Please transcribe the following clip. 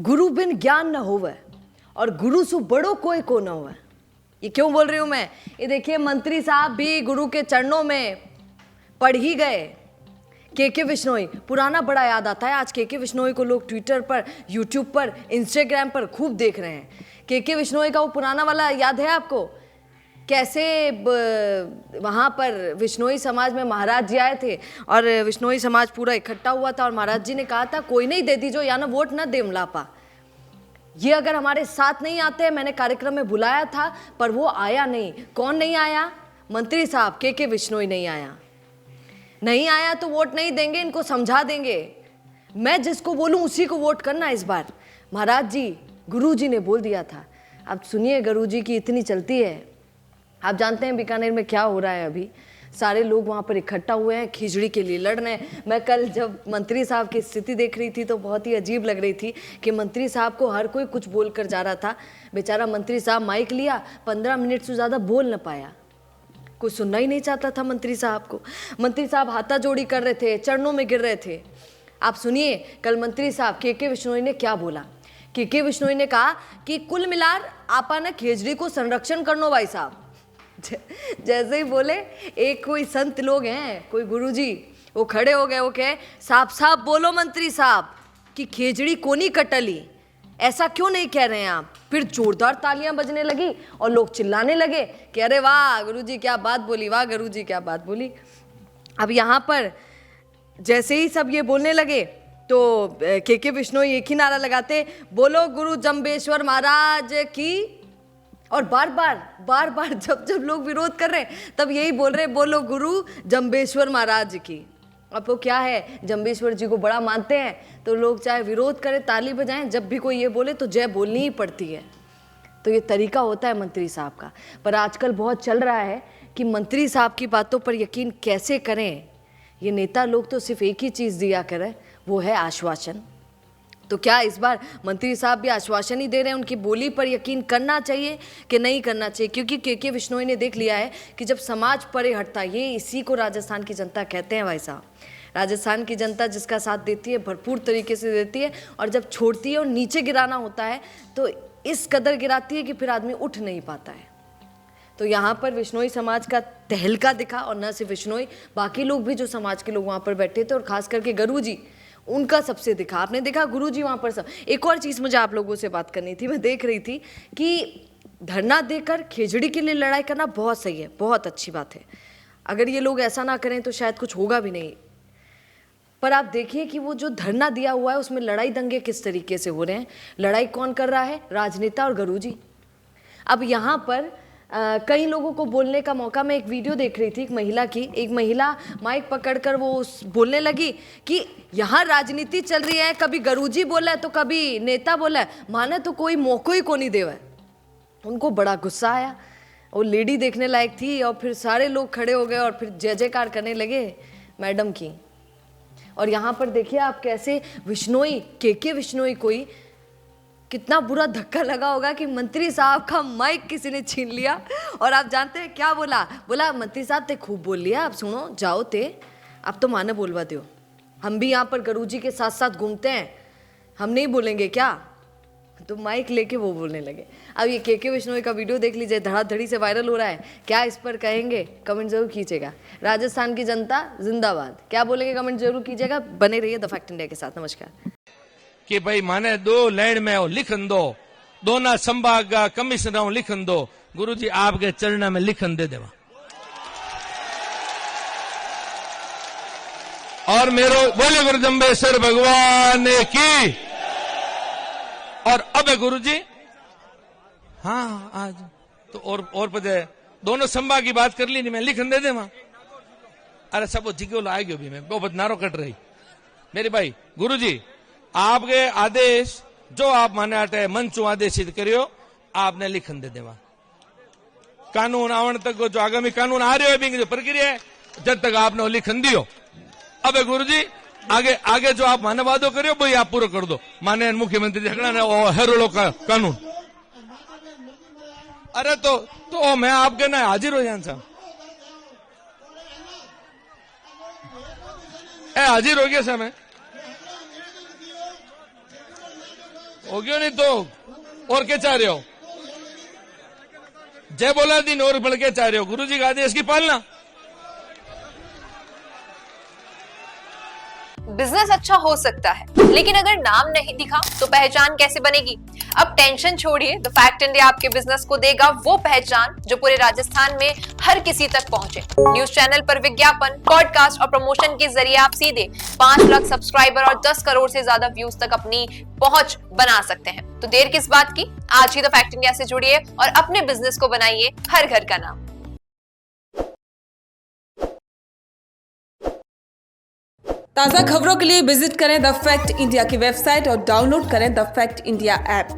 गुरु बिन ज्ञान न होवे और गुरु सु बड़ो कोई को न होवे। ये क्यों बोल रही हूं मैं? ये देखिए, मंत्री साहब भी गुरु के चरणों में पढ़ ही गए। के बिश्नोई पुराना बड़ा याद आता है। आज के बिश्नोई को लोग ट्विटर पर, यूट्यूब पर, इंस्टाग्राम पर खूब देख रहे हैं। के बिश्नोई का वो पुराना वाला याद है आपको? कैसे वहाँ पर विश्नोई समाज में महाराज जी आए थे और विश्नोई समाज पूरा इकट्ठा हुआ था और महाराज जी ने कहा था कोई नहीं दे दीजो या ना वोट ना दे मलापा। ये अगर हमारे साथ नहीं आते, मैंने कार्यक्रम में बुलाया था पर वो आया नहीं। कौन नहीं आया? मंत्री साहब के बिश्नोई नहीं आया। नहीं आया तो वोट नहीं देंगे, इनको समझा देंगे। मैं जिसको बोलूं उसी को वोट करना इस बार। महाराज जी, गुरु जी ने बोल दिया था। अब सुनिए, गुरु जी की इतनी चलती है। आप जानते हैं बीकानेर में क्या हो रहा है? अभी सारे लोग वहाँ पर इकट्ठा हुए हैं, खिचड़ी के लिए लड़ रहे हैं। मैं कल जब मंत्री साहब की स्थिति देख रही थी तो बहुत ही अजीब लग रही थी कि मंत्री साहब को हर कोई कुछ बोल कर जा रहा था। बेचारा मंत्री साहब माइक लिया, 15 मिनट से ज़्यादा बोल न पाया। कोई सुनना ही नहीं चाहता था मंत्री साहब को। मंत्री साहब हाथाजोड़ी कर रहे थे, चरणों में गिर रहे थे। आप सुनिए कल मंत्री साहब के बिश्नोई ने क्या बोला। के बिश्नोई ने कहा कि कुल मिलार आपा ने खिचड़ी को संरक्षण करनो भाई साहब। जैसे ही बोले, एक कोई संत लोग हैं, कोई गुरुजी, वो खड़े हो गए। वो कहे साफ साफ बोलो मंत्री साहब कि खिचड़ी कोनी कटली, ऐसा क्यों नहीं कह रहे हैं आप? फिर जोरदार तालियां बजने लगी और लोग चिल्लाने लगे कि अरे वाह गुरुजी क्या बात बोली, वाह गुरुजी क्या बात बोली। अब यहाँ पर जैसे ही सब ये बोलने लगे तो के बिश्नोई एक ही नारा लगाते, बोलो गुरु जम्बेश्वर महाराज की। और बार बार जब लोग विरोध कर रहे हैं तब यही बोल रहे, बोलो गुरु जम्बेश्वर महाराज की। अब वो क्या है, जम्बेश्वर जी को बड़ा मानते हैं तो लोग चाहे विरोध करें, ताली बजाएं, जब भी कोई ये बोले तो जय बोलनी ही पड़ती है। तो ये तरीका होता है मंत्री साहब का। पर आजकल बहुत चल रहा है कि मंत्री साहब की बातों पर यकीन कैसे करें। ये नेता लोग तो सिर्फ एक ही चीज़ दिया करें, वो है आश्वासन। तो क्या इस बार मंत्री साहब भी आश्वासन ही दे रहे हैं? उनकी बोली पर यकीन करना चाहिए कि नहीं करना चाहिए? क्योंकि के बिश्नोई ने देख लिया है कि जब समाज परे हटता, ये इसी को राजस्थान की जनता कहते हैं भाई साहब। राजस्थान की जनता जिसका साथ देती है, भरपूर तरीके से देती है, और जब छोड़ती है और नीचे गिराना होता है तो इस कदर गिराती है कि फिर आदमी उठ नहीं पाता है। तो यहाँ पर विश्नोई समाज का तहलका दिखा, और न सिर्फ विश्नोई, बाकी लोग भी जो समाज के लोग वहाँ पर बैठे थे, और खास करके गुरु जी, उनका सबसे दिखा। आपने देखा गुरुजी वहाँ पर सब। एक और चीज़ मुझे आप लोगों से बात करनी थी। मैं देख रही थी कि धरना देकर खिचड़ी के लिए लड़ाई करना बहुत सही है, बहुत अच्छी बात है। अगर ये लोग ऐसा ना करें तो शायद कुछ होगा भी नहीं। पर आप देखिए कि वो जो धरना दिया हुआ है उसमें लड़ाई दंगे किस तरीके से हो रहे हैं। लड़ाई कौन कर रहा है? राजनेता और गुरुजी। अब यहाँ पर कई लोगों को बोलने का मौका, मैं एक वीडियो देख रही थी एक महिला माइक पकड़कर वो बोलने लगी कि यहाँ राजनीति चल रही है, कभी गुरुजी बोला है तो कभी नेता बोला है, माने तो कोई मौका ही को नहीं देवा है। उनको बड़ा गुस्सा आया। वो लेडी देखने लायक थी और फिर सारे लोग खड़े हो गए और फिर जय जयकार करने लगे मैडम की। और यहाँ पर देखिए आप कैसे विश्नोई, के बिश्नोई कोई कितना बुरा धक्का लगा होगा कि मंत्री साहब का माइक किसी ने छीन लिया। और आप जानते हैं क्या बोला? बोला मंत्री साहब ते खूब बोल लिया, अब सुनो जाओ ते, अब तो माने बोलवा दो। हम भी यहाँ पर गुरुजी के साथ साथ घूमते हैं, हम नहीं बोलेंगे क्या? तो माइक लेके वो बोलने लगे। अब ये के बिश्नोई का वीडियो देख लीजिए, धड़ाधड़ी से वायरल हो रहा है। क्या इस पर कहेंगे? कमेंट जरूर कीजिएगा। राजस्थान की जनता जिंदाबाद। क्या बोलेंगे कमेंट जरूर कीजिएगा। बने रहिए द फैक्ट इंडिया के साथ। नमस्कार। कि भाई माने 2 लाइन में लिखन दो, दोना संभाग कमिश्नर लिखन दो, गुरुजी आपके चरण में लिखन दे देवा। और मेरो बोले गुरु जम्बेश्वर भगवान की। और अब गुरुजी हाँ आज तो और पता दोनों संभाग की बात कर ली नहीं, मैं लिखन दे देवा। अरे सब वो जिगो आ गयो भी, मैं बहुत नारो कट रही मेरे भाई। गुरुजी आपके आदेश जो आप माने आटे मंचू आदेशित करियो, आपने लिखन दे देवा। कानून आवण तक जो आगामी कानून आ रहे हो जो प्रक्रिया है, जब तक आपने लिखन दियो। अब गुरुजी आगे जो आप माने वादो करियो वही आप पूरा कर दो। माने मुख्यमंत्री हेरोलो का कानून। अरे तो मैं आपके ना हाजिर हो जान साहब। हाजिर हो गया सर मैं। हो गयो नहीं तो और क्या चाह रहे हो? जय बोला दिन और बढ़ के चाह रहे हो? गुरु जी का आदेश की पालना। बिजनेस अच्छा हो सकता है, लेकिन अगर नाम नहीं दिखा तो पहचान कैसे बनेगी? अब टेंशन छोड़िए, द फैक्ट इंडिया आपके बिजनेस को देगा वो पहचान जो पूरे राजस्थान में हर किसी तक पहुंचे। न्यूज चैनल पर विज्ञापन, पॉडकास्ट और प्रमोशन के जरिए आप सीधे 5 लाख सब्सक्राइबर और 10 करोड़ से ज्यादा व्यूज तक अपनी पहुंच बना सकते हैं। तो देर किस बात की, आज ही द फैक्ट इंडिया से जुड़िए और अपने बिजनेस को बनाइए हर घर का नाम। ताज़ा खबरों के लिए विजिट करें द फैक्ट इंडिया की वेबसाइट और डाउनलोड करें द फैक्ट इंडिया ऐप।